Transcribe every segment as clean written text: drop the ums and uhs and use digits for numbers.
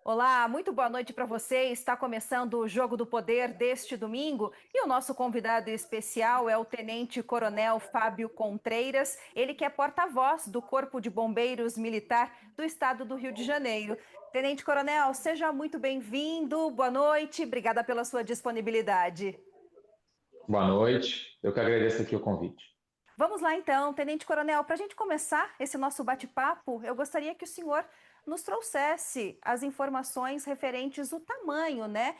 Olá, muito boa noite para você. Está começando o Jogo do Poder deste domingo e o nosso convidado especial é o Tenente Coronel Fábio Contreiras, ele que é porta-voz do Corpo de Bombeiros Militar do Estado do Rio de Janeiro. Tenente Coronel, seja muito bem-vindo, boa noite, obrigada pela sua disponibilidade. Boa noite, eu que agradeço aqui o convite. Vamos lá então, Tenente Coronel, para a gente começar esse nosso bate-papo, eu gostaria que o senhor nos trouxesse as informações referentes ao tamanho, né?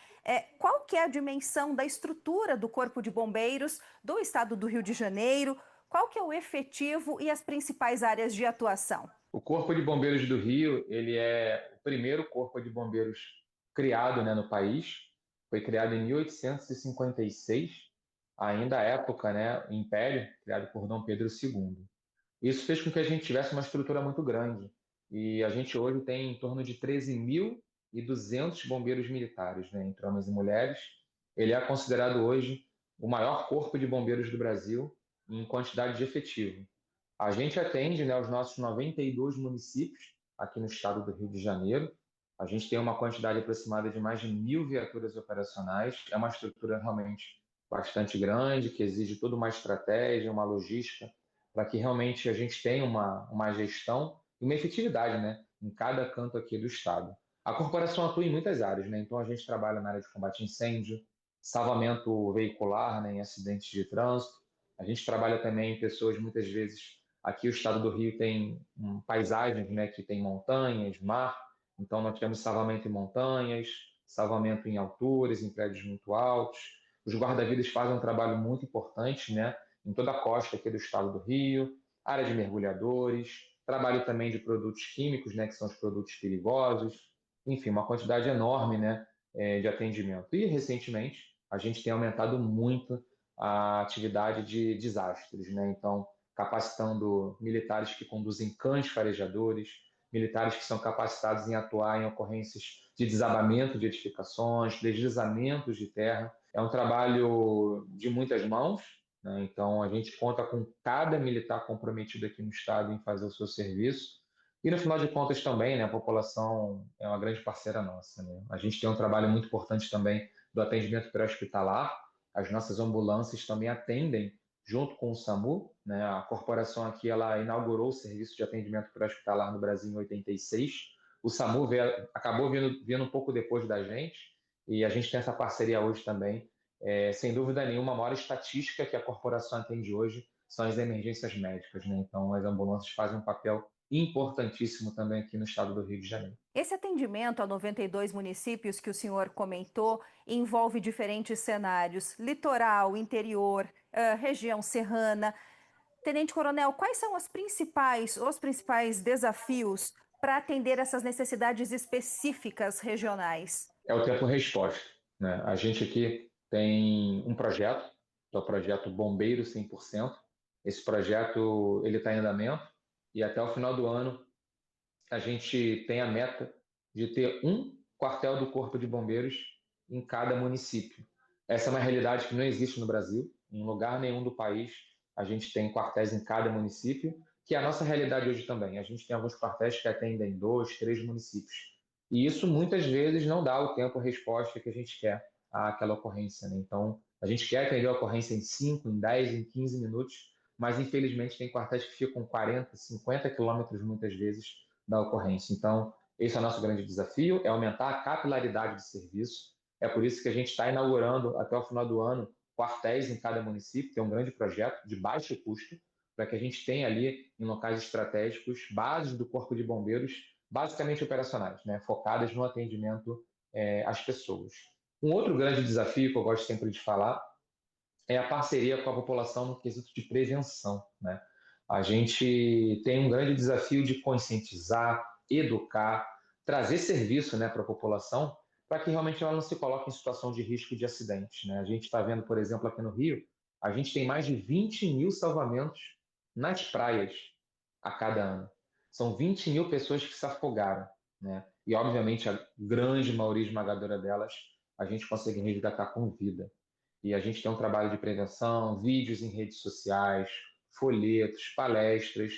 Qual que é a dimensão da estrutura do Corpo de Bombeiros do Estado do Rio de Janeiro? Qual que é o efetivo e as principais áreas de atuação? O Corpo de Bombeiros do Rio, ele é o primeiro corpo de bombeiros criado, né, no país. Foi criado em 1856, ainda à época, né, Império, criado por Dom Pedro II. Isso fez com que a gente tivesse uma estrutura muito grande. E a gente hoje tem em torno de 13.200 bombeiros militares, né, entre homens e mulheres. Ele é considerado hoje o maior corpo de bombeiros do Brasil em quantidade de efetivo. A gente atende, né, os nossos 92 municípios aqui no estado do Rio de Janeiro. A gente tem uma quantidade aproximada de mais de 1.000 viaturas operacionais. É uma estrutura realmente bastante grande, que exige toda uma estratégia, uma logística, para que realmente a gente tenha uma gestão e uma efetividade, né, em cada canto aqui do estado. A corporação atua em muitas áreas, né? Então a gente trabalha na área de combate a incêndio, salvamento veicular, né, em acidentes de trânsito. A gente trabalha também em pessoas muitas vezes. Aqui o estado do Rio tem paisagens, né, que tem montanhas, mar, então nós temos salvamento em montanhas, salvamento em alturas, em prédios muito altos. Os guarda-vidas fazem um trabalho muito importante, né, em toda a costa aqui do estado do Rio, área de mergulhadores, trabalho também de produtos químicos, né, que são os produtos perigosos, enfim, uma quantidade enorme, né, de atendimento. E recentemente a gente tem aumentado muito a atividade de desastres, né? Então, capacitando militares que conduzem cães farejadores, militares que são capacitados em atuar em ocorrências de desabamento de edificações, deslizamentos de terra. É um trabalho de muitas mãos, né? Então, a gente conta com cada militar comprometido aqui no Estado em fazer o seu serviço. E, no final de contas, também, né, a população é uma grande parceira nossa, né? A gente tem um trabalho muito importante também do atendimento pré-hospitalar. As nossas ambulâncias também atendem junto com o SAMU, né? A corporação aqui ela inaugurou o serviço de atendimento pré-hospitalar no Brasil em 86. O SAMU acabou vindo um pouco depois da gente e a gente tem essa parceria hoje também. Sem dúvida nenhuma, a maior estatística que a corporação atende hoje são as emergências médicas, né? Então, as ambulâncias fazem um papel importantíssimo também aqui no estado do Rio de Janeiro. Esse atendimento a 92 municípios que o senhor comentou envolve diferentes cenários: litoral, interior, região serrana. Tenente Coronel, quais são os principais desafios para atender essas necessidades específicas regionais? É o tempo-resposta, né? A gente aqui tem um projeto, que é o projeto Bombeiro 100%. Esse projeto ele está em andamento e até o final do ano a gente tem a meta de ter um quartel do Corpo de Bombeiros em cada município. Essa é uma realidade que não existe no Brasil. Em lugar nenhum do país a gente tem quartéis em cada município, que é a nossa realidade hoje também. A gente tem alguns quartéis que atendem dois, três municípios. E isso muitas vezes não dá o tempo-resposta que a gente quer àquela ocorrência, né? Então, a gente quer atender a ocorrência em 5, em 10, em 15 minutos, mas infelizmente tem quartéis que ficam 40, 50 quilômetros muitas vezes da ocorrência. Então, esse é o nosso grande desafio, é aumentar a capilaridade de serviço. É por isso que a gente está inaugurando, até o final do ano, quartéis em cada município, que é um grande projeto de baixo custo, para que a gente tenha ali, em locais estratégicos, bases do Corpo de Bombeiros, basicamente operacionais, né, focadas no atendimento às pessoas. Um outro grande desafio que eu gosto sempre de falar é a parceria com a população no quesito de prevenção, né? A gente tem um grande desafio de conscientizar, educar, trazer serviço, né, para a população, para que realmente ela não se coloque em situação de risco de acidente, né? A gente está vendo, por exemplo, aqui no Rio, a gente tem mais de 20 mil salvamentos nas praias a cada ano. São 20 mil pessoas que se afogaram, né? E, obviamente, a grande maioria esmagadora delas a gente consegue resgatar com vida. E a gente tem um trabalho de prevenção, vídeos em redes sociais, folhetos, palestras.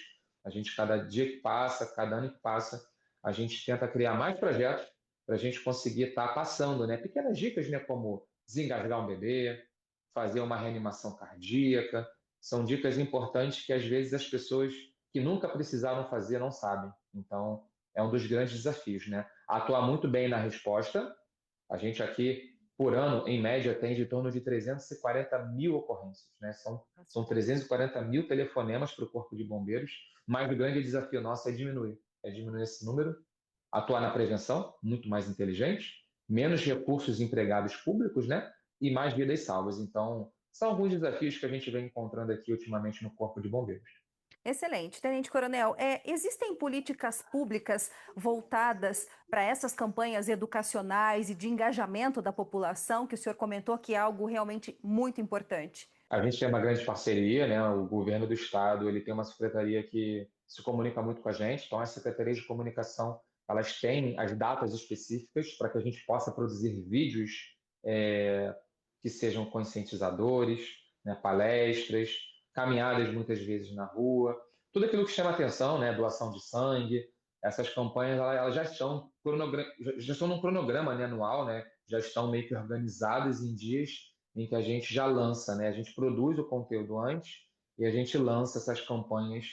A gente, cada dia que passa, cada ano que passa, a gente tenta criar mais projetos para a gente conseguir estar passando, né? Pequenas dicas, né? Como desengasgar um bebê, fazer uma reanimação cardíaca. São dicas importantes que às vezes as pessoas que nunca precisaram fazer não sabem. Então, é um dos grandes desafios, né? Atuar muito bem na resposta. A gente aqui, por ano, em média, atende em torno de 340 mil ocorrências, né? São 340 mil telefonemas para o Corpo de Bombeiros, mas o grande desafio nosso é diminuir esse número, atuar na prevenção, muito mais inteligente, menos recursos empregados públicos, né? E mais vidas salvas. Então, são alguns desafios que a gente vem encontrando aqui ultimamente no Corpo de Bombeiros. Excelente. Tenente Coronel, existem políticas públicas voltadas para essas campanhas educacionais e de engajamento da população, que o senhor comentou que é algo realmente muito importante? A gente tem uma grande parceria, né? O governo do estado, ele tem uma secretaria que se comunica muito com a gente. Então, as secretarias de comunicação, elas têm as datas específicas para que a gente possa produzir vídeos é, que sejam conscientizadores, né? Palestras, caminhadas muitas vezes na rua, tudo aquilo que chama atenção, né? Doação de sangue. Essas campanhas, elas já estão num cronograma, né? Anual, né? Já estão meio que organizadas em dias em que a gente já lança, né? A gente produz o conteúdo antes e a gente lança essas campanhas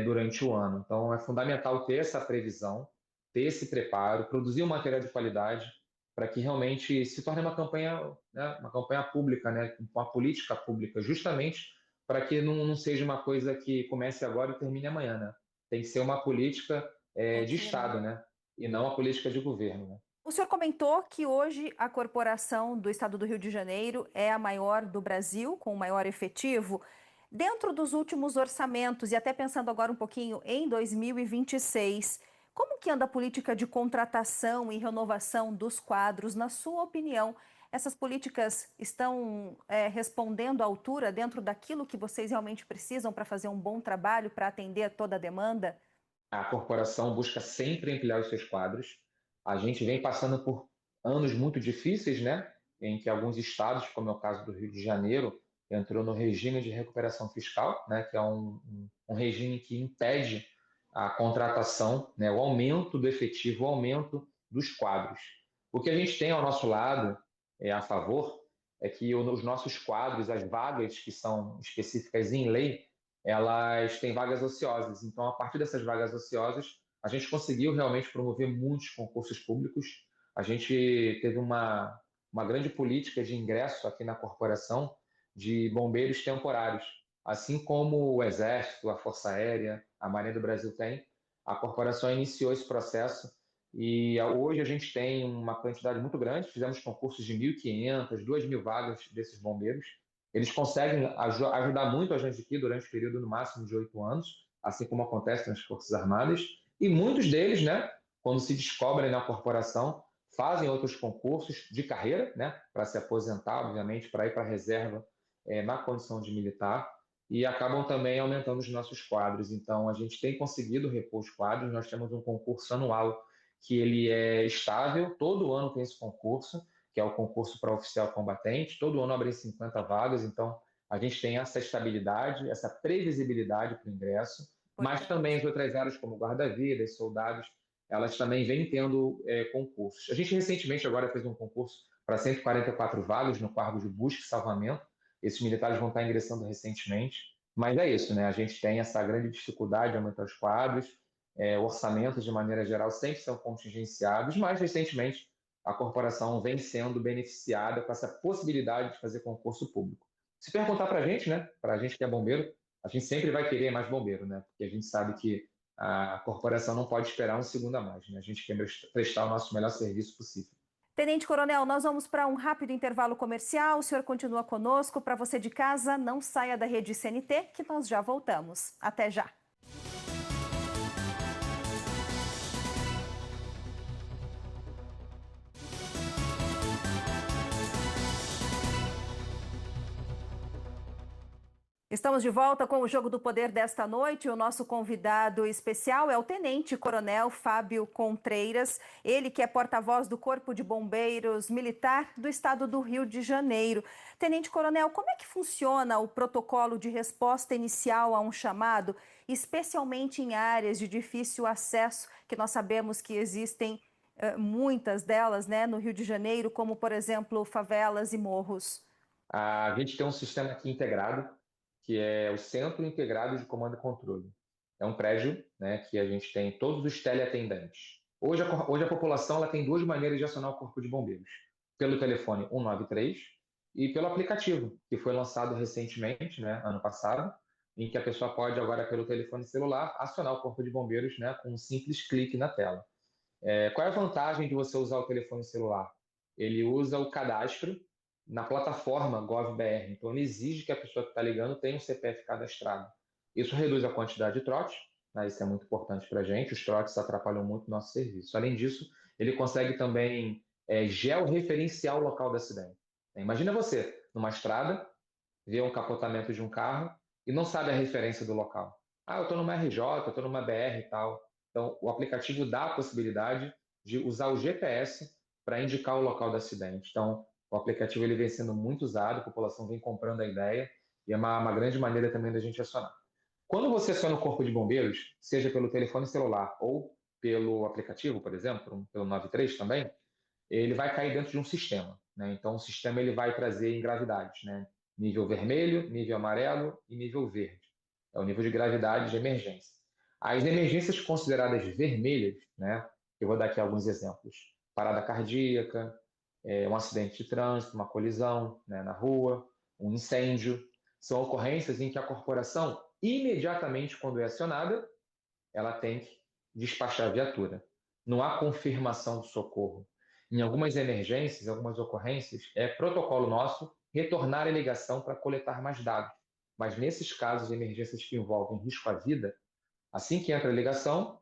durante o ano. Então, é fundamental ter essa previsão, ter esse preparo, produzir um material de qualidade para que realmente se torne uma campanha, né? Uma campanha pública, né? Uma política pública, justamente para que não seja uma coisa que comece agora e termine amanhã, né? Tem que ser uma política de Contínua. Estado, né? E não uma política de governo, né? O senhor comentou que hoje a corporação do estado do Rio de Janeiro é a maior do Brasil, com o maior efetivo. Dentro dos últimos orçamentos, e até pensando agora um pouquinho em 2026, como que anda a política de contratação e renovação dos quadros? Na sua opinião, essas políticas estão respondendo à altura dentro daquilo que vocês realmente precisam para fazer um bom trabalho, para atender toda a demanda? A corporação busca sempre ampliar os seus quadros. A gente vem passando por anos muito difíceis, né? Em que alguns estados, como é o caso do Rio de Janeiro, entrou no regime de recuperação fiscal, né? Que é um regime que impede a contratação, né? O aumento do efetivo, o aumento dos quadros. O que a gente tem ao nosso lado, a favor, é que os nossos quadros, as vagas que são específicas em lei, elas têm vagas ociosas. Então, a partir dessas vagas ociosas, a gente conseguiu realmente promover muitos concursos públicos. A gente teve uma grande política de ingresso aqui na corporação de bombeiros temporários. Assim como o Exército, a Força Aérea, a Marinha do Brasil tem, a corporação iniciou esse processo e hoje a gente tem uma quantidade muito grande. Fizemos concursos de 1.500, 2.000 vagas desses bombeiros. Eles conseguem ajudar muito a gente aqui durante o período no máximo de 8 anos, assim como acontece nas Forças Armadas. E muitos deles, né, quando se descobrem na corporação, fazem outros concursos de carreira, né, para se aposentar, obviamente, para ir para a reserva na condição de militar, e acabam também aumentando os nossos quadros. Então, a gente tem conseguido repor os quadros. Nós temos um concurso anual que ele é estável, todo ano tem esse concurso, que é o concurso para oficial combatente. Todo ano abrem 50 vagas, então a gente tem essa estabilidade, essa previsibilidade para o ingresso, mas também Importante. as outras áreas, como guarda-vidas, soldados, elas também vêm tendo concursos. A gente recentemente agora fez um concurso para 144 vagas no cargo de busca e salvamento. Esses militares vão estar ingressando recentemente, mas é isso, né? A gente tem essa grande dificuldade de aumentar os quadros, orçamentos de maneira geral sempre são contingenciados, mas recentemente a corporação vem sendo beneficiada com essa possibilidade de fazer concurso público. Se perguntar para a gente, né, para a gente que é bombeiro, a gente sempre vai querer mais bombeiro, né, porque a gente sabe que a corporação não pode esperar um segundo a mais, né, a gente quer prestar o nosso melhor serviço possível. Tenente Coronel, nós vamos para um rápido intervalo comercial. O senhor continua conosco. Para você de casa, não saia da rede CNT, que nós já voltamos. Até já. Estamos de volta com o Jogo do Poder desta noite. O nosso convidado especial é o Tenente Coronel Fábio Contreiras, ele que é porta-voz do Corpo de Bombeiros Militar do estado do Rio de Janeiro. Tenente Coronel, como é que funciona o protocolo de resposta inicial a um chamado, especialmente em áreas de difícil acesso, que nós sabemos que existem muitas delas, né, no Rio de Janeiro, como, por exemplo, favelas e morros? A gente tem um sistema aqui integrado, que é o Centro Integrado de Comando e Controle. É um prédio, né, que a gente tem todos os teleatendentes. Hoje a população ela tem duas maneiras de acionar o Corpo de Bombeiros: pelo telefone 193 e pelo aplicativo, que foi lançado recentemente, né, ano passado, em que a pessoa pode agora, pelo telefone celular, acionar o Corpo de Bombeiros, né, com um simples clique na tela. Qual é a vantagem de você usar o telefone celular? Ele usa o cadastro na plataforma GovBR, então ele exige que a pessoa que está ligando tenha um CPF cadastrado. Isso reduz a quantidade de trotes, né? Isso é muito importante para a gente, os trotes atrapalham muito o nosso serviço. Além disso, ele consegue também georreferenciar o local do acidente. Imagina você, numa estrada, vê um capotamento de um carro e não sabe a referência do local. Ah, eu estou numa RJ, eu estou numa BR e tal. Então, o aplicativo dá a possibilidade de usar o GPS para indicar o local do acidente. Então, o aplicativo ele vem sendo muito usado, a população vem comprando a ideia e é uma grande maneira também da gente acionar. Quando você aciona o Corpo de Bombeiros, seja pelo telefone celular ou pelo aplicativo, por exemplo, pelo 93 também, ele vai cair dentro de um sistema, né? Então, o sistema ele vai trazer em gravidades, né? Nível vermelho, nível amarelo e nível verde. É o nível de gravidade de emergência. As emergências consideradas vermelhas, né? Eu vou dar aqui alguns exemplos: parada cardíaca, um acidente de trânsito, uma colisão, né, na rua, um incêndio. São ocorrências em que a corporação, imediatamente quando é acionada, ela tem que despachar a viatura. Não há confirmação de socorro. Em algumas emergências, algumas ocorrências, é protocolo nosso retornar a ligação para coletar mais dados. Mas nesses casos de emergências que envolvem risco à vida, assim que entra a ligação,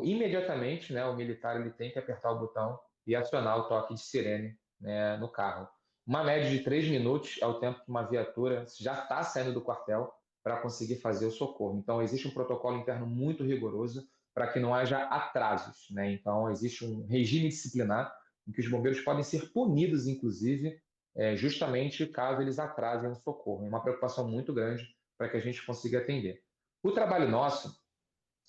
imediatamente, né, o militar ele tem que apertar o botão e acionar o toque de sirene, né, no carro. Uma média de 3 minutos é o tempo que uma viatura já está saindo do quartel para conseguir fazer o socorro. Então, existe um protocolo interno muito rigoroso para que não haja atrasos, né? Então, existe um regime disciplinar em que os bombeiros podem ser punidos, inclusive, justamente caso eles atrasem o socorro. É uma preocupação muito grande para que a gente consiga atender. O trabalho nosso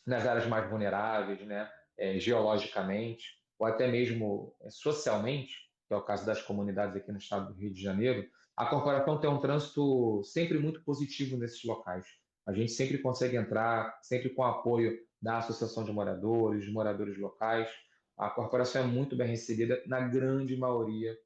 nas áreas mais vulneráveis, né, geologicamente, ou até mesmo socialmente, que é o caso das comunidades aqui no estado do Rio de Janeiro, a corporação tem um trânsito sempre muito positivo nesses locais. A gente sempre consegue entrar, sempre com apoio da associação de moradores locais. A corporação é muito bem recebida na grande maioria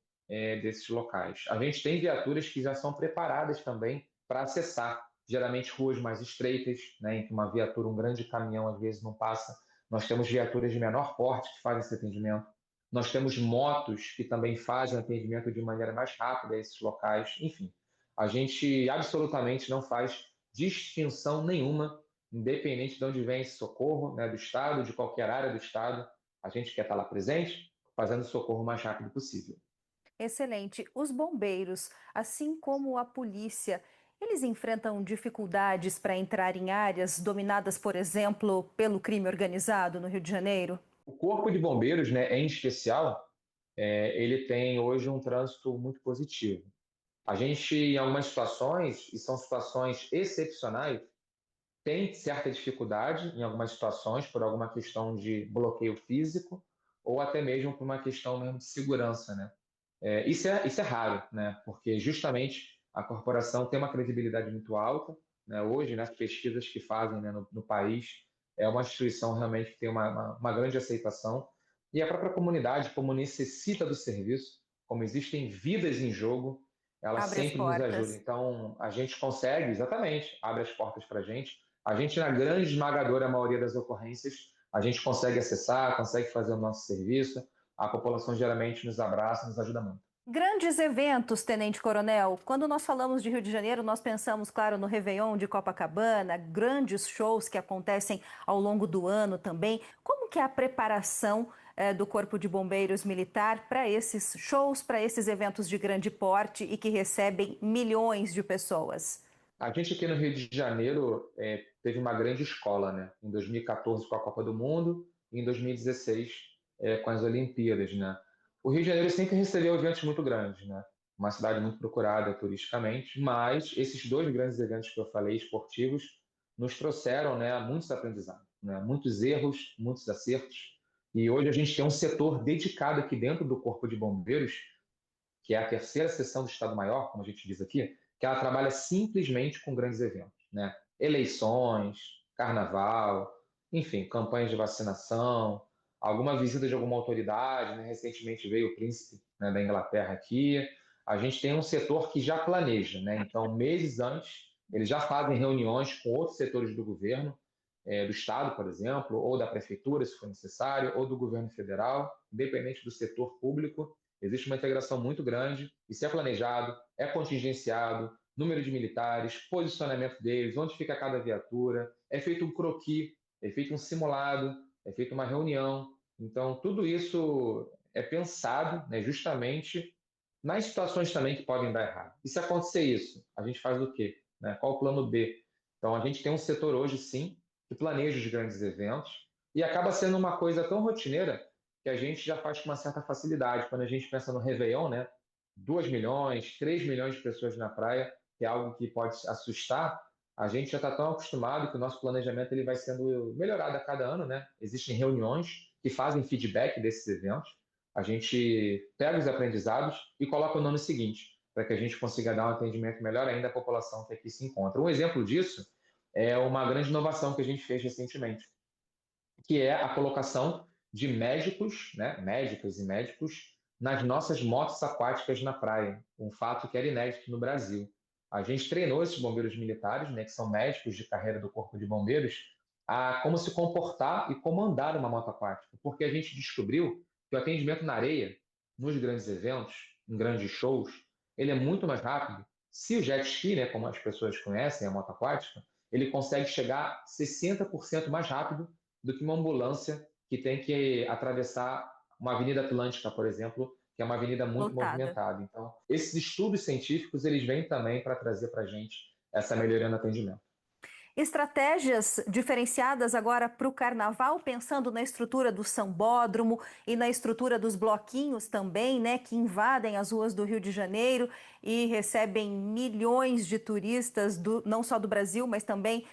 desses locais. A gente tem viaturas que já são preparadas também para acessar geralmente ruas mais estreitas, né, em que uma viatura, um grande caminhão, às vezes não passa. Nós temos viaturas de menor porte que fazem esse atendimento. Nós temos motos que também fazem atendimento de maneira mais rápida a esses locais. Enfim, a gente absolutamente não faz distinção nenhuma, independente de onde vem esse socorro, né, do Estado, de qualquer área do Estado. A gente quer estar lá presente, fazendo o socorro o mais rápido possível. Excelente. Os bombeiros, assim como a polícia, eles enfrentam dificuldades para entrar em áreas dominadas, por exemplo, pelo crime organizado no Rio de Janeiro? O Corpo de Bombeiros, né, em especial, ele tem hoje um trânsito muito positivo. A gente, em algumas situações, e são situações excepcionais, tem certa dificuldade em algumas situações por alguma questão de bloqueio físico ou até mesmo por uma questão mesmo de segurança, né? Isso é raro, né? Porque justamente a corporação tem uma credibilidade muito alta, né? Hoje, nas pesquisas que fazem, né, no país, é uma instituição realmente que tem uma grande aceitação. E a própria comunidade, como necessita do serviço, como existem vidas em jogo, ela Abre as sempre nos ajuda. portas. Então, a gente consegue, exatamente, abre as portas para a gente. A gente, na grande esmagadora maioria das ocorrências, a gente consegue acessar, consegue fazer o nosso serviço. A população geralmente nos abraça, nos ajuda muito. Grandes eventos, Tenente Coronel. Quando nós falamos de Rio de Janeiro, nós pensamos, claro, no Réveillon de Copacabana, grandes shows que acontecem ao longo do ano também. Como que é a preparação do Corpo de Bombeiros Militar para esses shows, para esses eventos de grande porte e que recebem milhões de pessoas? A gente aqui no Rio de Janeiro teve uma grande escola, né? Em 2014 com a Copa do Mundo e em 2016 com as Olimpíadas, né? O Rio de Janeiro sempre recebeu eventos muito grandes, né? Uma cidade muito procurada turisticamente, mas esses dois grandes eventos que eu falei, esportivos, nos trouxeram, né, muitos aprendizados, né? Muitos erros, muitos acertos. E hoje a gente tem um setor dedicado aqui dentro do Corpo de Bombeiros, que é a terceira seção do Estado-Maior, como a gente diz aqui, que ela trabalha simplesmente com grandes eventos, né? Eleições, carnaval, enfim, campanhas de vacinação, alguma visita de alguma autoridade, né? Recentemente veio o príncipe, né, da Inglaterra aqui. A gente tem um setor que já planeja, né? Então, meses antes, eles já fazem reuniões com outros setores do governo, do Estado, por exemplo, ou da Prefeitura, se for necessário, ou do governo federal, independente do setor público. Existe uma integração muito grande, isso é planejado, é contingenciado, número de militares, posicionamento deles, onde fica cada viatura, é feito um croquis, é feito um simulado, é feita uma reunião. Então, tudo isso é pensado, né, justamente nas situações também que podem dar errado. E se acontecer isso, a gente faz o quê? Né? Qual o plano B? Então, a gente tem um setor hoje, sim, que planeja os grandes eventos e acaba sendo uma coisa tão rotineira que a gente já faz com uma certa facilidade. Quando a gente pensa no Réveillon, né? 2 milhões, 3 milhões de pessoas na praia, que é algo que pode assustar, a gente já está tão acostumado que o nosso planejamento ele vai sendo melhorado a cada ano, né? Existem reuniões que fazem feedback desses eventos. A gente pega os aprendizados e coloca no ano seguinte, para que a gente consiga dar um atendimento melhor ainda à população que aqui se encontra. Um exemplo disso é uma grande inovação que a gente fez recentemente, que é a colocação de médicos, né, médicas e médicos, nas nossas motos aquáticas na praia, um fato que era inédito no Brasil. A gente treinou esses bombeiros militares, né, que são médicos de carreira do Corpo de Bombeiros, a como se comportar e comandar uma moto aquática, porque a gente descobriu que o atendimento na areia, nos grandes eventos, em grandes shows, ele é muito mais rápido. Se o jet ski, né, como as pessoas conhecem, a moto aquática, ele consegue chegar 60% mais rápido do que uma ambulância que tem que atravessar uma avenida atlântica, por exemplo, que é uma avenida muito Lotada. movimentada. Então, esses estudos científicos, eles vêm também para trazer para a gente essa melhoria no atendimento. Estratégias diferenciadas agora para o carnaval, pensando na estrutura do sambódromo e na estrutura dos bloquinhos também, né, que invadem as ruas do Rio de Janeiro e recebem milhões de turistas, não só do Brasil, mas também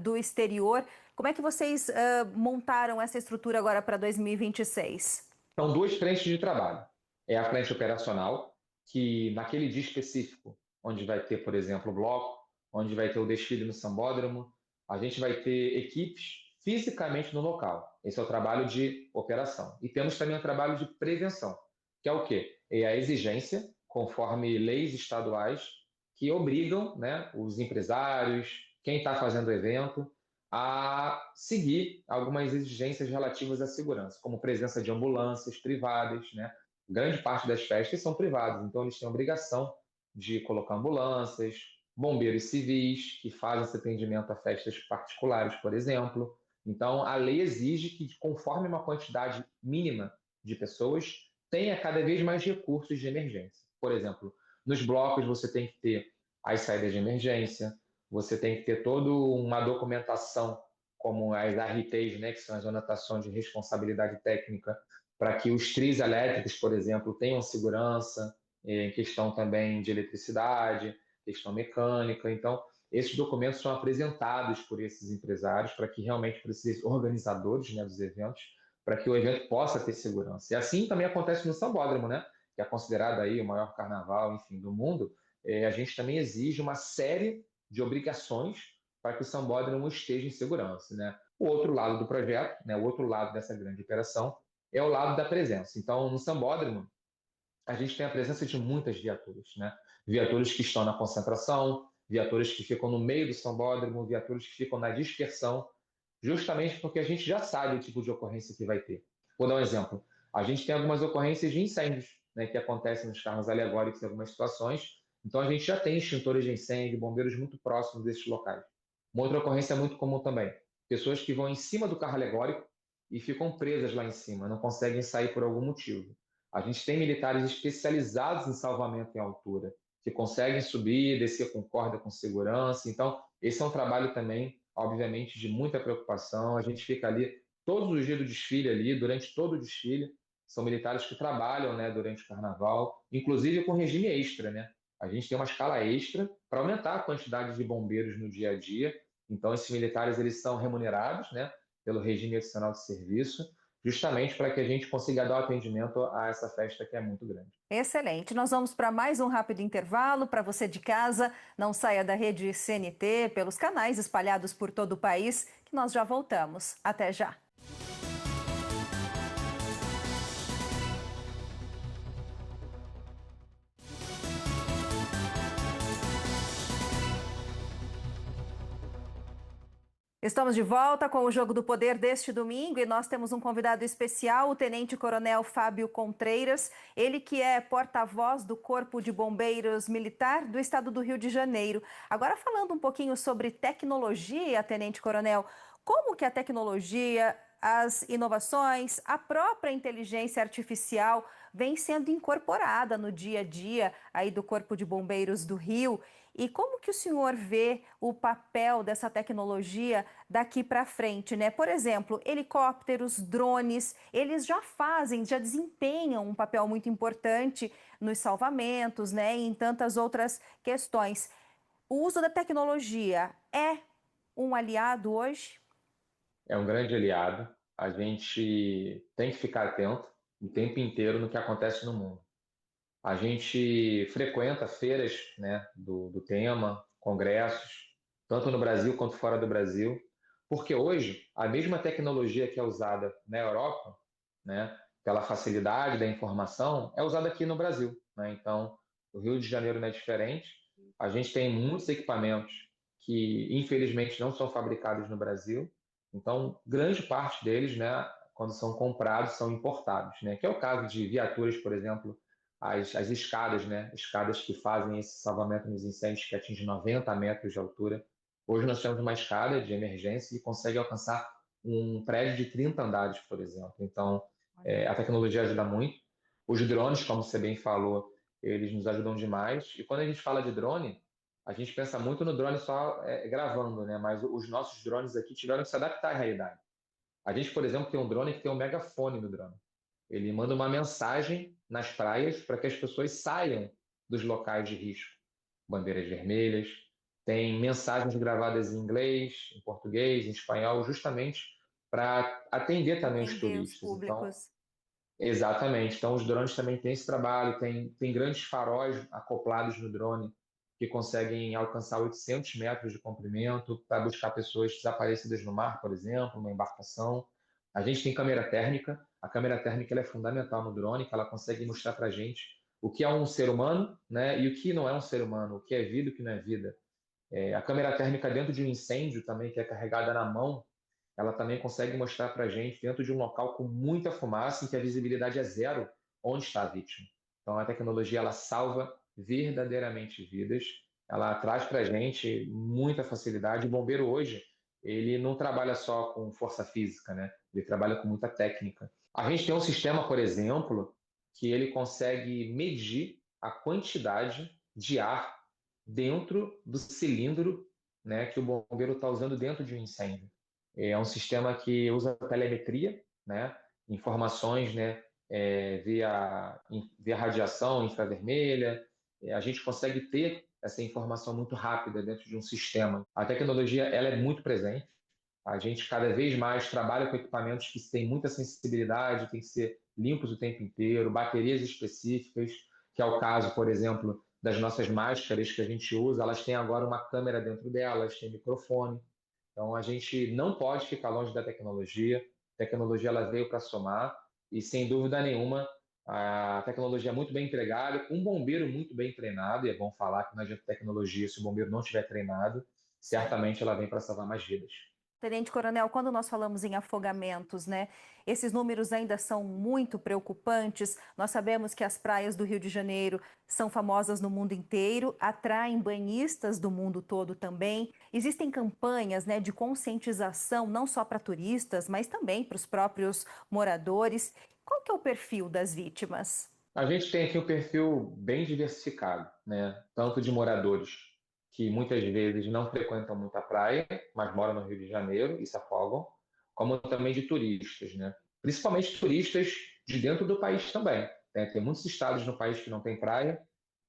do exterior. Como é que vocês montaram essa estrutura agora para 2026? São duas frentes de trabalho. É a frente operacional, que naquele dia específico, onde vai ter, por exemplo, o bloco, onde vai ter o desfile no sambódromo, a gente vai ter equipes fisicamente no local. Esse é o trabalho de operação. E temos também o trabalho de prevenção, que é o quê? É a exigência, conforme leis estaduais, que obrigam, né, os empresários, quem está fazendo o evento, a seguir algumas exigências relativas à segurança, como presença de ambulâncias privadas, né? Grande parte das festas são privadas, então eles têm a obrigação de colocar ambulâncias, bombeiros civis que fazem esse atendimento a festas particulares, por exemplo. Então, a lei exige que, conforme uma quantidade mínima de pessoas, tenha cada vez mais recursos de emergência. Por exemplo, nos blocos você tem que ter as saídas de emergência, você tem que ter toda uma documentação, como as ARTs, né, que são as anotações de responsabilidade técnica, para que os trios elétricos, por exemplo, tenham segurança, em questão também de eletricidade, questão mecânica. Então, esses documentos são apresentados por esses empresários para que realmente, por esses organizadores, né, dos eventos, para que o evento possa ter segurança. E assim também acontece no Sambódromo, né, que é considerado aí o maior carnaval, enfim, do mundo. A gente também exige uma série de obrigações para que o sambódromo esteja em segurança, né? O outro lado do projeto, né, o outro lado dessa grande operação, é o lado da presença. Então, no sambódromo, a gente tem a presença de muitas viaturas, né? Viaturas que estão na concentração, viaturas que ficam no meio do sambódromo, viaturas que ficam na dispersão, justamente porque a gente já sabe o tipo de ocorrência que vai ter. Vou dar um exemplo. A gente tem algumas ocorrências de incêndios, né, que acontecem nos carros alegóricos em algumas situações. Então a gente já tem extintores de incêndio, bombeiros muito próximos desses locais. Uma outra ocorrência muito comum também: pessoas que vão em cima do carro alegórico e ficam presas lá em cima, não conseguem sair por algum motivo. A gente tem militares especializados em salvamento em altura, que conseguem subir, descer com corda com segurança. Então, esse é um trabalho também, obviamente, de muita preocupação. A gente fica ali todos os dias do desfile ali, durante todo o desfile. São militares que trabalham, né, durante o carnaval, inclusive com regime extra, né? A gente tem uma escala extra para aumentar a quantidade de bombeiros no dia a dia. Então, esses militares eles são remunerados, né, pelo regime adicional de serviço, justamente para que a gente consiga dar o atendimento a essa festa que é muito grande. Excelente. Nós vamos para mais um rápido intervalo. Para você de casa, não saia da rede CNT pelos canais espalhados por todo o país, que nós já voltamos. Até já. Estamos de volta com o Jogo do Poder deste domingo e nós temos um convidado especial, o Tenente Coronel Fábio Contreiras, ele que é porta-voz do Corpo de Bombeiros Militar do estado do Rio de Janeiro. Agora falando um pouquinho sobre tecnologia, Tenente Coronel, como que a tecnologia, as inovações, a própria inteligência artificial vem sendo incorporada no dia a dia aí do Corpo de Bombeiros do Rio? E como que o senhor vê o papel dessa tecnologia daqui para frente, né? Por exemplo, helicópteros, drones, eles já fazem, já desempenham um papel muito importante nos salvamentos, né? E em tantas outras questões. O uso da tecnologia é um aliado hoje? É um grande aliado. A gente tem que ficar atento o tempo inteiro no que acontece no mundo. A gente frequenta feiras, né, do tema, congressos, tanto no Brasil quanto fora do Brasil, porque hoje a mesma tecnologia que é usada na Europa, né, pela facilidade da informação, é usada aqui no Brasil, né? Então, o Rio de Janeiro não é diferente. A gente tem muitos equipamentos que, infelizmente, não são fabricados no Brasil. Então, grande parte deles, né, quando são comprados, são importados, né? Que é o caso de viaturas, por exemplo, as escadas, né? Escadas que fazem esse salvamento nos incêndios que atinge 90 metros de altura. Hoje nós temos uma escada de emergência e consegue alcançar um prédio de 30 andares, por exemplo. Então, a tecnologia ajuda muito. Os drones, como você bem falou, eles nos ajudam demais. E quando a gente fala de drone, a gente pensa muito no drone só gravando, né? Mas os nossos drones aqui tiveram que se adaptar à realidade. A gente, por exemplo, tem um drone que tem um megafone no drone. Ele manda uma mensagem nas praias para que as pessoas saiam dos locais de risco. Bandeiras vermelhas, tem mensagens gravadas em inglês, em português, em espanhol, justamente para atender também os Atender os turistas. Então, públicos. exatamente. Então, os drones também têm esse trabalho, tem grandes faróis acoplados no drone que conseguem alcançar 800 metros de comprimento para buscar pessoas desaparecidas no mar, por exemplo, uma embarcação. A gente tem câmera térmica. A câmera térmica ela é fundamental no drone, que ela consegue mostrar para a gente o que é um ser humano, né, e o que não é um ser humano, o que é vida e o que não é vida. A câmera térmica dentro de um incêndio também, que é carregada na mão, ela também consegue mostrar para a gente, dentro de um local com muita fumaça, em que a visibilidade é zero, onde está a vítima. Então, a tecnologia ela salva verdadeiramente vidas, ela traz para a gente muita facilidade. O bombeiro hoje, ele não trabalha só com força física, né? Ele trabalha com muita técnica. A gente tem um sistema, por exemplo, que ele consegue medir a quantidade de ar dentro do cilindro, né, que o bombeiro está usando dentro de um incêndio. É um sistema que usa telemetria, né, informações, né, via radiação infravermelha. A gente consegue ter essa informação muito rápida dentro de um sistema. A tecnologia ela é muito presente. A gente cada vez mais trabalha com equipamentos que têm muita sensibilidade, tem que ser limpos o tempo inteiro, baterias específicas, que é o caso, por exemplo, das nossas máscaras que a gente usa, elas têm agora uma câmera dentro delas, tem microfone. Então a gente não pode ficar longe da tecnologia. A tecnologia ela veio para somar e sem dúvida nenhuma a tecnologia é muito bem empregada, com um bombeiro muito bem treinado, e é bom falar que não adianta tecnologia se o bombeiro não estiver treinado, certamente ela vem para salvar mais vidas. Tenente Coronel, quando nós falamos em afogamentos, né, esses números ainda são muito preocupantes. Nós sabemos que as praias do Rio de Janeiro são famosas no mundo inteiro, atraem banhistas do mundo todo também. Existem campanhas, né, de conscientização, não só para turistas, mas também para os próprios moradores. Qual que é o perfil das vítimas? A gente tem aqui um perfil bem diversificado, né? Tanto de moradores que muitas vezes não frequentam muito a praia, mas moram no Rio de Janeiro e se afogam, como também de turistas, né? Principalmente turistas de dentro do país também, né? Tem muitos estados no país que não tem praia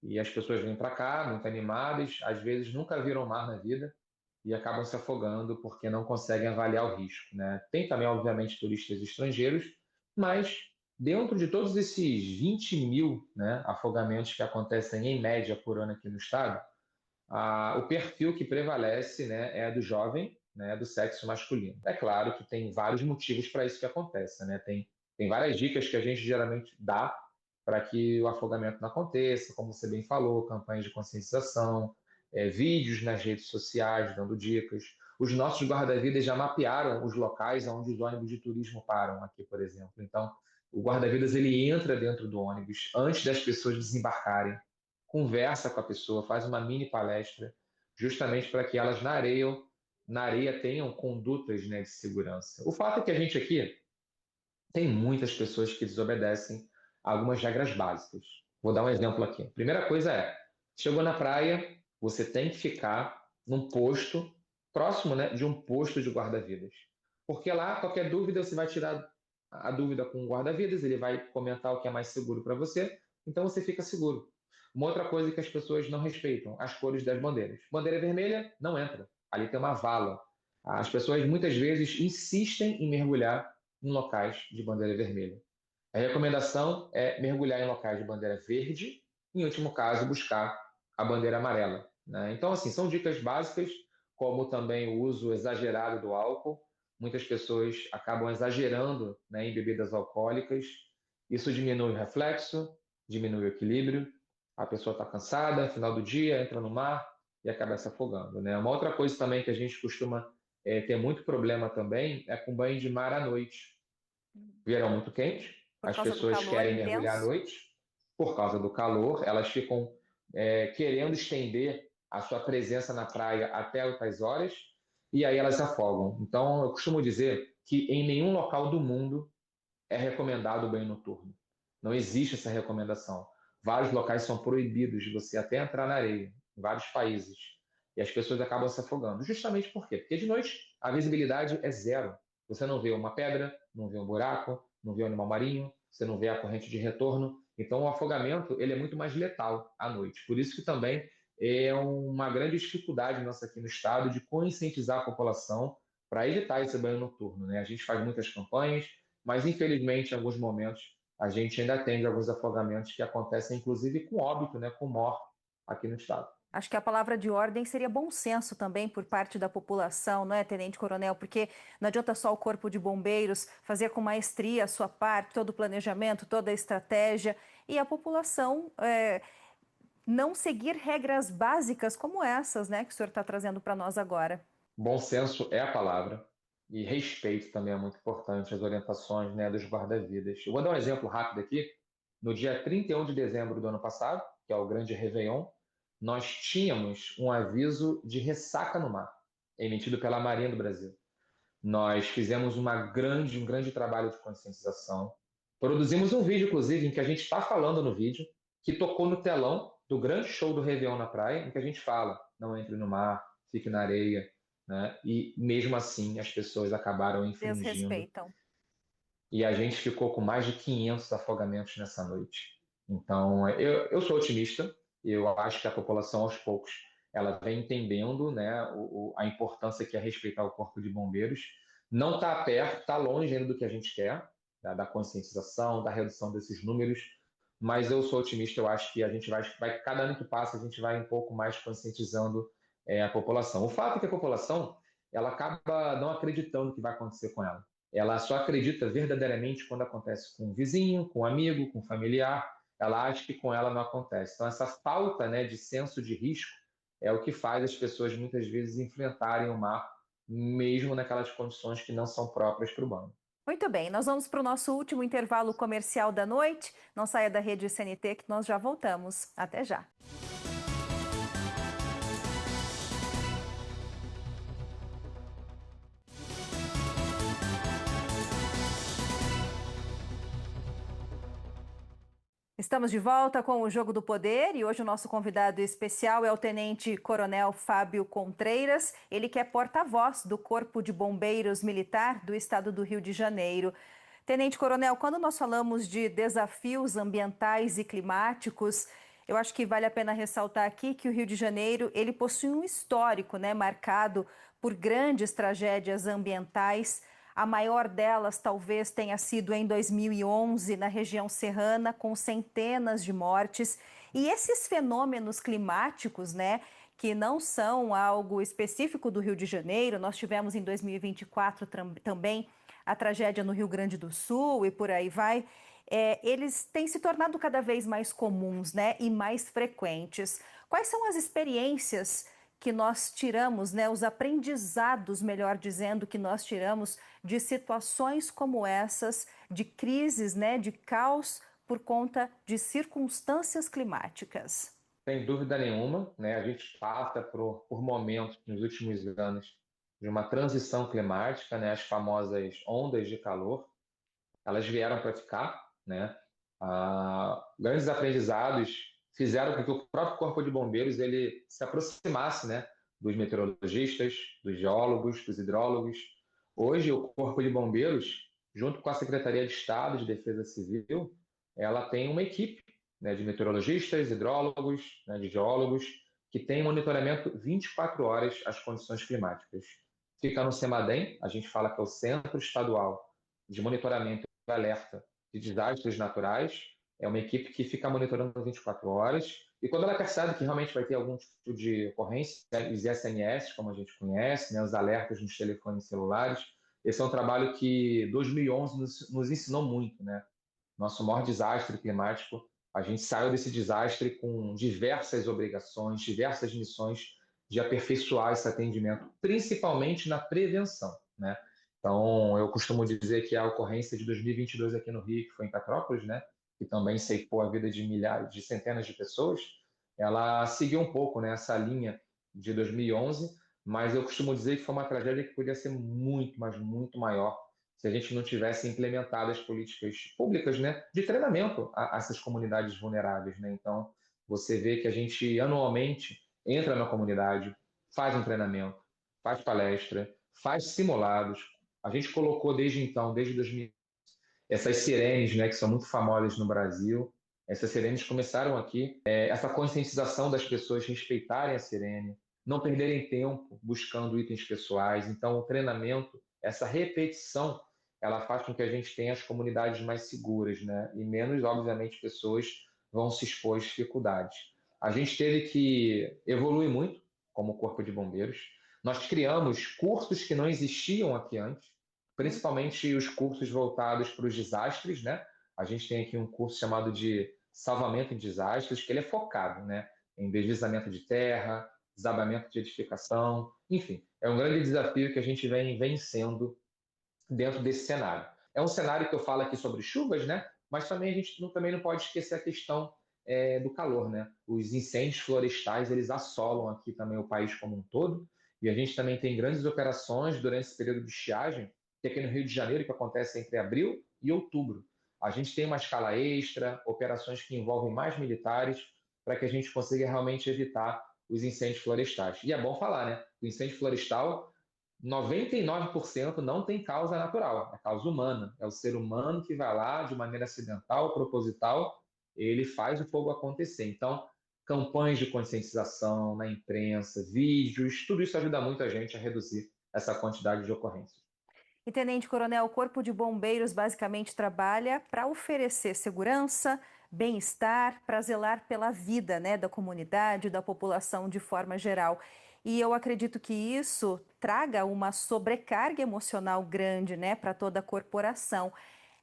e as pessoas vêm para cá muito animadas, às vezes nunca viram mar na vida e acabam se afogando porque não conseguem avaliar o risco, né? Tem também, obviamente, turistas estrangeiros, Mas, dentro de todos esses 20 mil, né, afogamentos que acontecem em média por ano aqui no estado, o perfil que prevalece, né, é do jovem, né, do sexo masculino. É claro que tem vários motivos para isso que acontece, né? Tem várias dicas que a gente geralmente dá para que o afogamento não aconteça, como você bem falou, campanhas de conscientização, vídeos nas redes sociais dando dicas. Os nossos guarda-vidas já mapearam os locais onde os ônibus de turismo param aqui, por exemplo. Então, o guarda-vidas ele entra dentro do ônibus antes das pessoas desembarcarem, conversa com a pessoa, faz uma mini palestra, justamente para que elas na areia tenham condutas, né, de segurança. O fato é que a gente aqui tem muitas pessoas que desobedecem a algumas regras básicas. Vou dar um exemplo aqui. Primeira coisa é, chegou na praia, você tem que ficar num posto, próximo, né, de um posto de guarda-vidas. Porque lá, qualquer dúvida, você vai tirar a dúvida com o guarda-vidas, ele vai comentar o que é mais seguro para você, então você fica seguro. Uma outra coisa que as pessoas não respeitam, as cores das bandeiras. Bandeira vermelha, não entra. Ali tem uma vala. As pessoas muitas vezes insistem em mergulhar em locais de bandeira vermelha. A recomendação é mergulhar em locais de bandeira verde, em último caso, buscar a bandeira amarela, né? Então, assim, são dicas básicas, como também o uso exagerado do álcool. Muitas pessoas acabam exagerando, né, em bebidas alcoólicas. Isso diminui o reflexo, diminui o equilíbrio. A pessoa está cansada, final do dia, entra no mar e acaba se afogando, né? Uma outra coisa também que a gente costuma ter muito problema também é com banho de mar à noite. Verão muito quente, Por as causa do pessoas calor querem mergulhar à intenso? noite por causa do calor, elas ficam querendo estender a sua presença na praia até altas horas e aí elas se afogam. Então, eu costumo dizer que em nenhum local do mundo é recomendado o banho noturno. Não existe essa recomendação. Vários locais são proibidos de você até entrar na areia, em vários países. E as pessoas acabam se afogando. Justamente por quê? Porque de noite a visibilidade é zero. Você não vê uma pedra, não vê um buraco, não vê um animal marinho, você não vê a corrente de retorno. Então o afogamento ele é muito mais letal à noite. Por isso que também é uma grande dificuldade nossa aqui no estado de conscientizar a população para evitar esse banho noturno, né? A gente faz muitas campanhas, mas infelizmente em alguns momentos a gente ainda atende alguns afogamentos que acontecem inclusive com óbito, né, com morte aqui no estado. Acho que a palavra de ordem seria bom senso também por parte da população, não é, Tenente Coronel? Porque não adianta só o Corpo de Bombeiros fazer com maestria a sua parte, todo o planejamento, toda a estratégia, e a população não seguir regras básicas como essas, né, que o senhor está trazendo para nós agora. Bom senso é a palavra e respeito também é muito importante, as orientações, né, dos guarda-vidas. Eu vou dar um exemplo rápido aqui. No dia 31 de dezembro do ano passado, que é o grande Réveillon, nós tínhamos um aviso de ressaca no mar, emitido pela Marinha do Brasil. Nós fizemos um grande trabalho de conscientização. Produzimos um vídeo, inclusive, em que a gente está falando no vídeo, que tocou no telão do grande show do Réveillon na praia, em que a gente fala: não entre no mar, fique na areia, né? E mesmo assim as pessoas acabaram infringindo. Desrespeitam. E a gente ficou com mais de 500 afogamentos nessa noite. Então, eu sou otimista, eu acho que a população, aos poucos, ela vem entendendo, né, a importância que é respeitar o Corpo de Bombeiros. Não está perto, está longe ainda do que a gente quer, da conscientização, da redução desses números, mas eu sou otimista, eu acho que a gente cada ano que passa, a gente vai um pouco mais conscientizando a população. O fato é que a população, ela acaba não acreditando que vai acontecer com ela. Ela só acredita verdadeiramente quando acontece com um vizinho, com um amigo, com um familiar. Ela acha que com ela não acontece. Então, essa falta, né, de senso de risco é o que faz as pessoas muitas vezes enfrentarem o mar, mesmo naquelas condições que não são próprias para o banho. Muito bem, nós vamos para o nosso último intervalo comercial da noite. Não saia da rede CNT que nós já voltamos. Até já. Estamos de volta com o Jogo do Poder e hoje o nosso convidado especial é o Tenente Coronel Fábio Contreiras, ele que é porta-voz do Corpo de Bombeiros Militar do Estado do Rio de Janeiro. Tenente Coronel, quando nós falamos de desafios ambientais e climáticos, eu acho que vale a pena ressaltar aqui que o Rio de Janeiro ele possui um histórico, né, marcado por grandes tragédias ambientais. A maior delas talvez tenha sido em 2011, na região serrana, com centenas de mortes. E esses fenômenos climáticos, né, que não são algo específico do Rio de Janeiro, nós tivemos em 2024 também a tragédia no Rio Grande do Sul e por aí vai. Eles têm se tornado cada vez mais comuns, né, e mais frequentes. Quais são as experiências que nós tiramos, né, os aprendizados, melhor dizendo, que nós tiramos de situações como essas, de crises, né, de caos por conta de circunstâncias climáticas? Sem dúvida nenhuma, né? A gente passa por momentos nos últimos anos de uma transição climática, né? As famosas ondas de calor, elas vieram para ficar, né? Grandes aprendizados fizeram com que o próprio Corpo de Bombeiros ele se aproximasse, né? Dos meteorologistas, dos geólogos, dos hidrólogos. Hoje, o Corpo de Bombeiros, junto com a Secretaria de Estado de Defesa Civil, ela tem uma equipe, né, de meteorologistas, hidrólogos, né, de geólogos, que tem monitoramento 24 horas às condições climáticas. Fica no CEMADEM, a gente fala que é o Centro Estadual de Monitoramento e Alerta de Desastres Naturais. É uma equipe que fica monitorando 24 horas. E quando ela percebe que realmente vai ter algum tipo de ocorrência, os SMS, como a gente conhece, né, os alertas nos telefones celulares, esse é um trabalho que 2011 nos ensinou muito, né? Nosso maior desastre climático, a gente saiu desse desastre com diversas obrigações, diversas missões de aperfeiçoar esse atendimento, principalmente na prevenção, né? Então, eu costumo dizer que a ocorrência de 2022 aqui no Rio, que foi em Petrópolis, né, que também ceifou a vida de milhares, de centenas de pessoas, ela seguiu um pouco, né, essa linha de 2011, mas eu costumo dizer que foi uma tragédia que podia ser muito, mas muito maior se a gente não tivesse implementado as políticas públicas, né, de treinamento a essas comunidades vulneráveis, né? Então, você vê que a gente anualmente entra na comunidade, faz um treinamento, faz palestra, faz simulados. A gente colocou desde então, desde 2000, essas sirenes, né, que são muito famosas no Brasil. Essas sirenes começaram aqui. Essa conscientização das pessoas respeitarem a sirene, não perderem tempo buscando itens pessoais. Então, o treinamento, essa repetição, ela faz com que a gente tenha as comunidades mais seguras, né? E menos, obviamente, pessoas vão se expor às dificuldades. A gente teve que evoluir muito como Corpo de Bombeiros. Nós criamos cursos que não existiam aqui antes, principalmente os cursos voltados para os desastres, né? A gente tem aqui um curso chamado de salvamento em desastres, que ele é focado, né, em deslizamento de terra, desabamento de edificação, enfim, é um grande desafio que a gente vem vencendo dentro desse cenário. É um cenário que eu falo aqui sobre chuvas, né? Mas também a gente também não pode esquecer a questão do calor, né? Os incêndios florestais eles assolam aqui também o país como um todo, e a gente também tem grandes operações durante esse período de estiagem, que é aqui no Rio de Janeiro que acontece entre abril e outubro. A gente tem uma escala extra, operações que envolvem mais militares, para que a gente consiga realmente evitar os incêndios florestais. E é bom falar, né? O incêndio florestal 99% não tem causa natural, é causa humana. É o ser humano que vai lá de maneira acidental, proposital, ele faz o fogo acontecer. Então, campanhas de conscientização na imprensa, vídeos, tudo isso ajuda muito a gente a reduzir essa quantidade de ocorrências. E, Tenente Coronel, o Corpo de Bombeiros basicamente trabalha para oferecer segurança, bem-estar, para zelar pela vida, né, da comunidade, da população de forma geral. E eu acredito que isso traga uma sobrecarga emocional grande, né, para toda a corporação.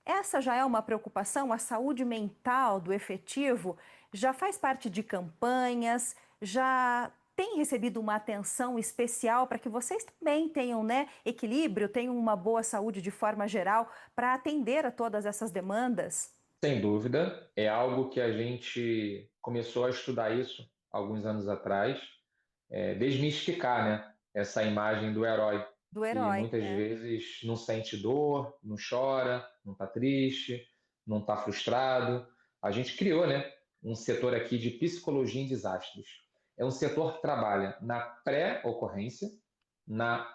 Essa já é uma preocupação? A saúde mental do efetivo já faz parte de campanhas, já tem recebido uma atenção especial para que vocês também tenham, né, equilíbrio, tenham uma boa saúde de forma geral para atender a todas essas demandas? Sem dúvida, é algo que a gente começou a estudar isso alguns anos atrás, desmistificar, né, essa imagem do herói, Do que herói, muitas né? vezes não sente dor, não chora, não está triste, não está frustrado. A gente criou, né, um setor aqui de psicologia em desastres. É um setor que trabalha na pré-ocorrência,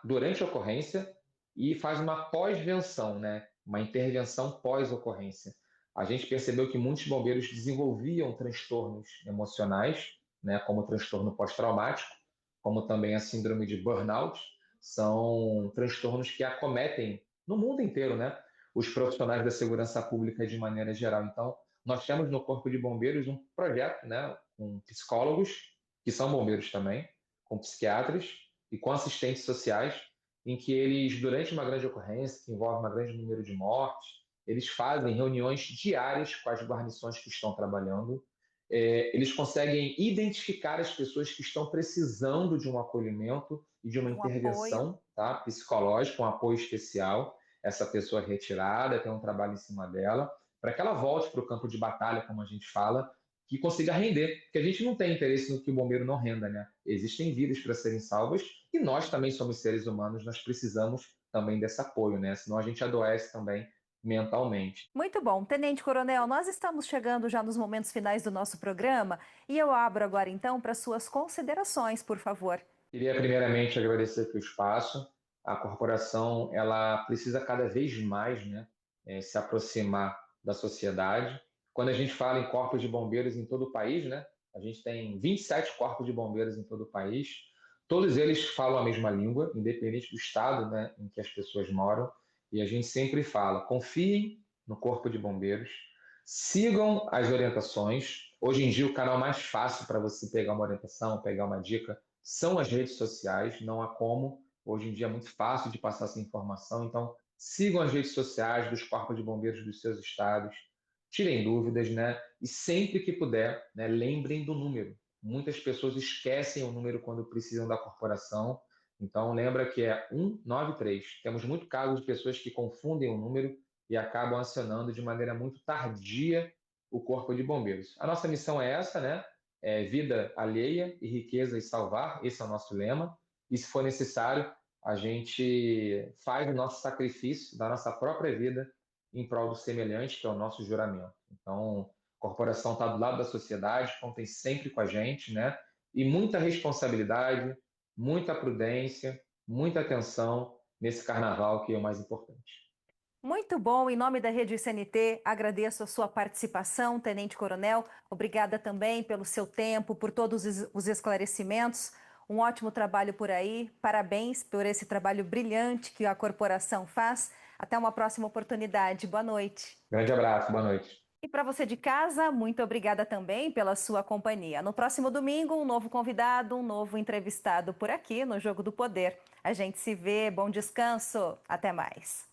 durante a ocorrência e faz uma pós-venção, né, uma intervenção pós-ocorrência. A gente percebeu que muitos bombeiros desenvolviam transtornos emocionais, né, como o transtorno pós-traumático, como também a síndrome de burnout, são transtornos que acometem no mundo inteiro, né? Os profissionais da segurança pública de maneira geral. Então, nós temos no Corpo de Bombeiros um projeto, né, com psicólogos, que são bombeiros também, com psiquiatras e com assistentes sociais, em que eles, durante uma grande ocorrência, que envolve um grande número de mortes, eles fazem reuniões diárias com as guarnições que estão trabalhando. Eles conseguem identificar as pessoas que estão precisando de um acolhimento e de uma Um apoio. intervenção, tá, psicológica, um apoio especial. Essa pessoa é retirada, tem um trabalho em cima dela, para que ela volte para o campo de batalha, como a gente fala, que consiga render. Porque a gente não tem interesse no que o bombeiro não renda, né? Existem vidas para serem salvas e nós também somos seres humanos, nós precisamos também desse apoio, né? Senão a gente adoece também mentalmente. Muito bom. Tenente Coronel, nós estamos chegando já nos momentos finais do nosso programa e eu abro agora então para suas considerações, por favor. Queria primeiramente agradecer aqui o espaço. A corporação ela precisa cada vez mais, né, se aproximar da sociedade. Quando a gente fala em corpos de bombeiros em todo o país, né, a gente tem 27 corpos de bombeiros em todo o país. Todos eles falam a mesma língua, independente do estado, né, em que as pessoas moram. E a gente sempre fala: confiem no corpo de bombeiros, sigam as orientações. Hoje em dia, o canal mais fácil para você pegar uma orientação, pegar uma dica, são as redes sociais, não há como. Hoje em dia é muito fácil de passar essa informação, então sigam as redes sociais dos corpos de bombeiros dos seus estados, tirem dúvidas, né? E sempre que puder, né, lembrem do número. Muitas pessoas esquecem o número quando precisam da corporação, então lembra que é 193. Temos muito casos de pessoas que confundem o número e acabam acionando de maneira muito tardia o corpo de bombeiros. A nossa missão é essa, né? Vida alheia e riqueza e salvar, esse é o nosso lema. E se for necessário, a gente faz o nosso sacrifício da nossa própria vida em prol do semelhante, que é o nosso juramento. Então, a corporação está do lado da sociedade, contem sempre com a gente, né? E muita responsabilidade, muita prudência, muita atenção nesse carnaval que é o mais importante. Muito bom. Em nome da Rede CNT, agradeço a sua participação, Tenente Coronel. Obrigada também pelo seu tempo, por todos os esclarecimentos. Um ótimo trabalho por aí. Parabéns por esse trabalho brilhante que a corporação faz. Até uma próxima oportunidade. Boa noite. Grande abraço, boa noite. E para você de casa, muito obrigada também pela sua companhia. No próximo domingo, um novo convidado, um novo entrevistado por aqui no Jogo do Poder. A gente se vê. Bom descanso. Até mais.